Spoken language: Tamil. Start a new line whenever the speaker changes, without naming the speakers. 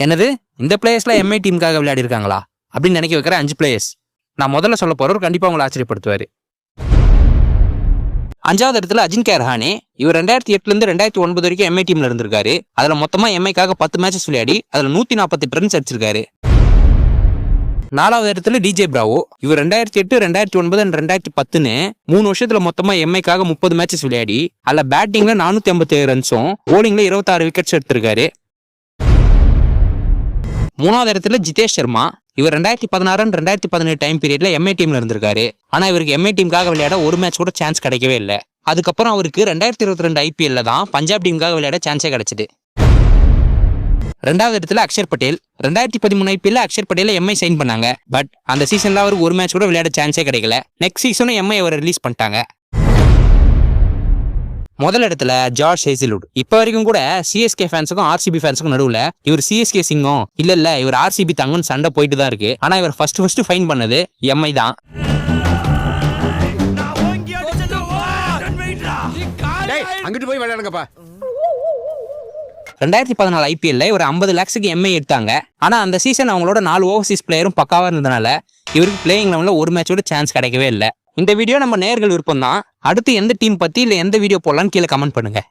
என்னது இந்த பிளேயர்ஸ்லாம் எம்ஐ டீமுக்காக விளையாடி இருக்காங்களா அப்படின்னு நினைக்க வைக்கிற 5 பிளேயர்ஸ். நான் முதல்ல சொல்ல போறவர் கண்டிப்பா உங்களை ஆச்சரியப்படுத்துவாரு. 5வது இடத்துல அஜின்கே ரஹானே. இவர் 2008 இருந்து 2009 வரைக்கும் எம்ஐ டீம்ல இருந்திருக்காரு. அதுல மொத்தமா எம்ஐக்காக 10 மேட்சஸ் விளையாடி அதுல 148 ரன்ஸ் அடிச்சிருக்காரு. 4வது இடத்துல டிஜே பிராவோ. இவர் 2008, 2009 and 2010 3 வருஷத்துல மொத்தமா எம்ஐக்காக 30 மேட்சஸ் விளையாடி அதுல பேட்டிங்ல 457 ரன்ஸும் போலிங்ல 26 விக்கெட்ஸ் எடுத்திருக்காரு. 3வது இடத்துல ஜிதேஷ் சர்மா. இவர் 2016 and 2017 டைம் பீரியட்ல எம்ஐ டீம்ல இருந்திருக்காரு. ஆனா இவருக்கு எம்ஐ டீமுக்காக விளையாட ஒரு மேட்ச் கூட சான்ஸ் கிடைக்கவே இல்லை. அதுக்கப்புறம் அவருக்கு 2022 ஐபிஎல்ல தான் பஞ்சாப் டீமுக்காக விளையாட சான்ஸே கிடைச்சது. 2வது இடத்துல அக்ஷர் பட்டேல். 2013 ஐபிஎல்ல அக்ஷர் பட்டேல எம்ஐ சைன் பண்ணாங்க. பட் அந்த சீசன்ல அவருக்கு ஒரு மேட்ச் கூட விளையாட சான்ஸே கிடைக்கல. நெக்ஸ்ட் சீசனும் எம்ஐ அவரை ரிலீஸ் பண்ணிட்டாங்க. முதல் இடத்துல ஜார்ஜ் ஹேசில்வுட். இப்ப வரைக்கும் கூட சிஎஸ்கே ஃபேன்ஸுக்கும் ஆர்சிபி ஃபேன்ஸுக்கும் நடுவுல இவர் சிஎஸ்கே சிங்கம் இல்ல இவர் ஆர்சிபி தங்கன்னு சண்டை போயிட்டு தான் இருக்கு. ஆனா இவர் ஃபர்ஸ்ட் ஃபைன் பண்ணது எம்ஐ தான்.
அங்கிட்டு போய் விளையாடுங்கப்பா.
2014 ஐபிஎல்ல இவர் 50 lakhsக்கு எம்ஐ எடுத்தாங்க. ஆனா அந்த சீசன் அவங்களோட 4 ஓவர்சீஸ் பிளேயரும் பக்காவா இருந்ததுனால இவருக்கு பிளேயிங் லெவல்ல ஒரு மேட்சோட சான்ஸ் கிடைக்கவே இல்லை. இந்த வீடியோ நம்ம நேயர்கள் விருப்பம் தான். அடுத்து எந்த டீம் பத்தி இல்ல எந்த வீடியோ போடலாம்னு கீழே கமெண்ட் பண்ணுங்க.